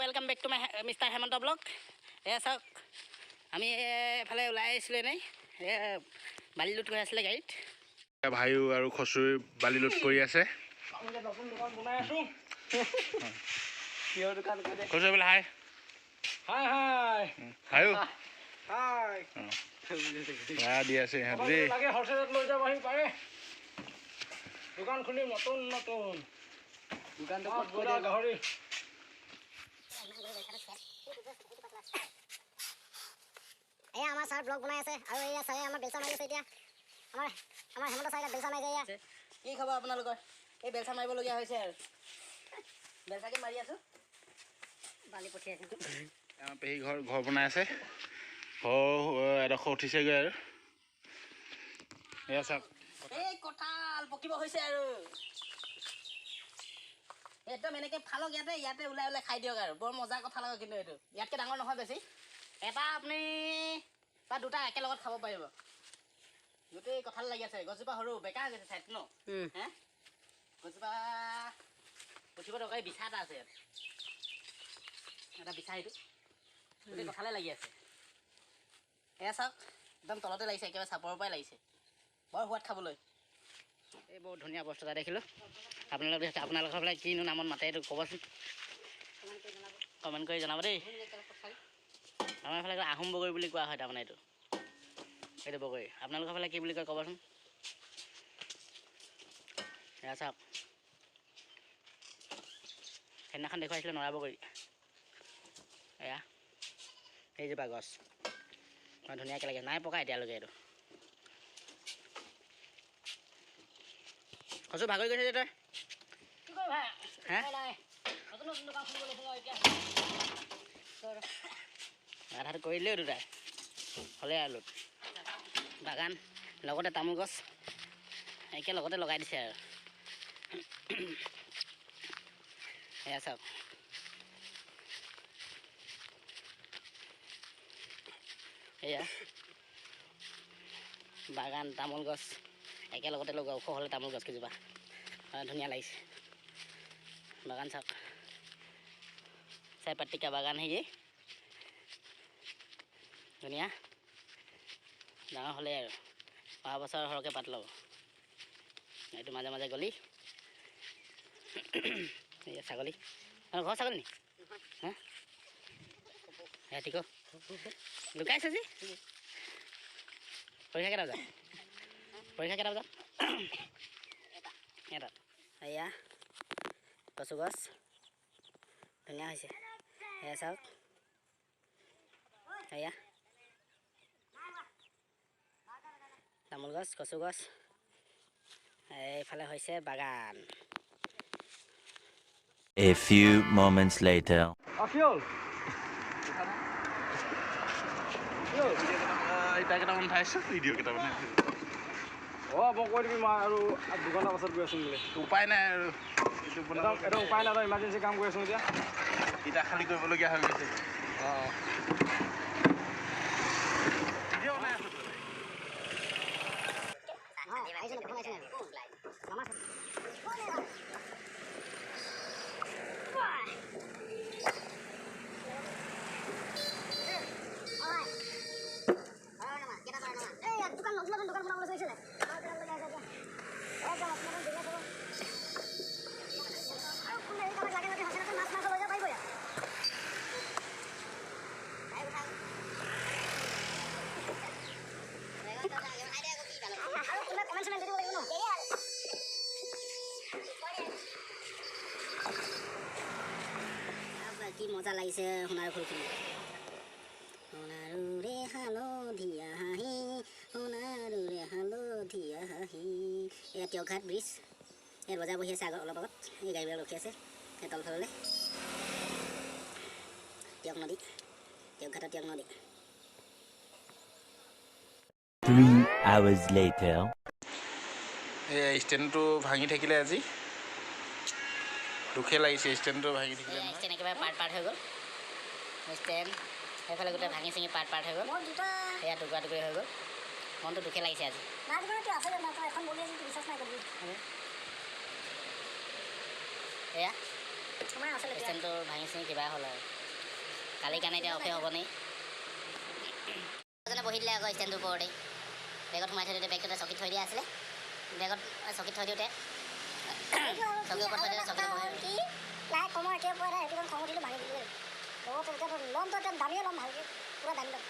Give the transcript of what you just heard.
Welcome back to my Mr. Hemanta Blog. Yes, sir. আমি এফালে ওলাই আহিছিলোঁ এনেই বালি লোড কৰি আছিলে গাড়ীত ভাইও আৰু খচুৰি বালি লোড কৰি আছে খচুৰি বোলে হাই হাই হাই হাইও হাই দি আছে ইহঁতে লাগে হলচেলত লৈ যাব আহি পাৰে দোকান খুলি নতুন নতুন দোকানটো ক'ত গৈ দিয়া গাহৰি এয়া আমাৰ ছাৰ ব্লগ বনাই আছে আৰু এয়া ছাৰে আমাৰ বেলচা মাৰি আছে এতিয়া আমাৰ হেমন্ত ছাৰে বেলচা মাৰি আছে কি খবৰ আপোনালোকৰ এই বেলচা মাৰিবলগীয়া হৈছে আৰু বেলচাকে মাৰি আছোঁ বালি পঠিয়াইছোঁ আমাৰ পেহী ঘৰ বনাই আছে ঘৰ এডোখৰ উঠিছেগৈ আৰু এয়া চাওক এই কঁঠাল পকিব হৈছে আৰু একদম এনেকৈ ফালক ইয়াতে ওলাই ওলাই খাই দিয়ক আৰু বৰ মজা কঁঠাল লাগে কিন্তু এইটো ইয়াতকৈ ডাঙৰ নহয় বেছি এটা আপুনি বা দুটা একেলগত খাব পাৰিব গোটেই কঁঠাল লাগি আছে গছজোপা সৰু বেকা হৈ গৈছে চাইড ন হে গছজোপা উঠিব দৰকাৰী বিছা এটা আছে ইয়াত এটা বিছা সেইটো গোটেই কঁঠালে লাগি আছে এয়া চাওক একদম তলতে লাগিছে একেবাৰে চাপৰৰ পৰাই লাগিছে বৰ সোৱাদ খাবলৈ এই বহুত ধুনীয়া বস্তু এটা দেখিলোঁ আপোনালোকৰ ফালে কিনো নামত মাতে এইটো ক'বচোন কমেণ্ট কৰি জনাব দেই আমাৰ এইফালে আহোম বগৰী বুলি কোৱা হয় তাৰমানে এইটো বগৰী আপোনালোকৰ ফালে কি বুলি কয় ক'বচোন এয়া চাওক সেইদিনাখন দেখুৱাইছিলোঁ নৰা বগৰী এয়া সেইজোপা গছ ধুনীয়াকৈ লাগে নাই পকা এতিয়ালৈকে এইটো কচু ভাগৰি গৈছে যে তই আধাটো কৰিলেও দুটাই হ'লে আলুত বাগান লগতে তামোল গছ একেলগতে লগাই দিছে আৰু এয়া চাওক এয়া বাগান তামোল গছ একেলগতে লগোৱা ওখ হ'লে তামোল গছ কেইজোপা ধুনীয়া লাগিছে বাগান চাওক চাহপাতিকা বাগান হেৰি ধুনীয়া ডাঙৰ হ'লেই আৰু অহা বছৰ সৰহকৈ পাত ল'ব এইটো মাজে মাজে গলি এই ছাগলী ঘৰ ছাগলী নি হা এয়া ঠিক লুকাইছে যি পৰীক্ষা কেইটা বজাত এটাত এয়া কচু গছ ধুনীয়া হৈছে এয়া চাওক এয়া তামোল গছ কচু গছ এইফালে হৈছে বাগান A few moments later. কেইটামান উঠাইছোঁ ভিডিঅ' কেইটামান মই কৈ দিবি মই আৰু দুঘণ্টা পাছত গৈ আছোঁ বোলে উপায় নাই আৰু এইটো এটা উপায় নাই ইমাৰ্জেঞ্চি কাম কৰি আছোঁ এতিয়া ইটা খালী কৰিবলগীয়া হৈ গৈছে অঁ ভিডিঅ' বনাই আছোঁ কি মজা লাগিছে সোণাৰু ফুলখিনি সোণাৰুৰে হালধীয়া হাঁহি সোণাৰুৰে হালধীয়া হাঁহি এয়া তিয়কঘাট ব্ৰিজ ইয়াত বজাৰ বহি আছে অলপ আগত এই গাড়ীবিলাক ৰখি আছে সেই তলফাললৈ তিয়কঘাটৰ তিয়ক নদী 3 hours later. এই ষ্টেণ্ডটো ভাঙি থাকিলে আজি দুখে লাগিছে ষ্টেণ্ডটো ভাঙি থাকিলে ষ্টেণ্ড একেবাৰে পাৰ্ট হৈ গ'ল ষ্টেণ্ড সেইফালে গোটেই ভাঙি চিঙি পাৰ্ট হৈ গ'ল সেয়া টুকুৰা টুকুৰি হৈ গ'ল মনটো দুখে লাগিছে আজি এয়া আমাৰ আচলতে এতিয়া ষ্টেণ্ডটো ভাঙি চিঙি কিবা হ'ল আৰু কালিৰ কাৰণে এতিয়া অফে হ'ব নি এজনে বহি দিলে আকৌ ষ্টেণ্ডটোৰ ওপৰতে বেগত সোমাই থৈ দিওঁতে বেগটোতে চকীত থৈ দিয়া আছিলে বেগত চকীত থৈ দিওঁতে চকীৰ ওপৰত থৈ দিওঁতে চকীত বহি কি লাহে কমৰ একে পোৱা সেইটো খং উঠিলোঁ ভাঙি দিলোঁ লগত এতিয়া ল'মতো এতিয়া দামীয়ে ল'ম ভালকৈ পূৰা দামী ল'ম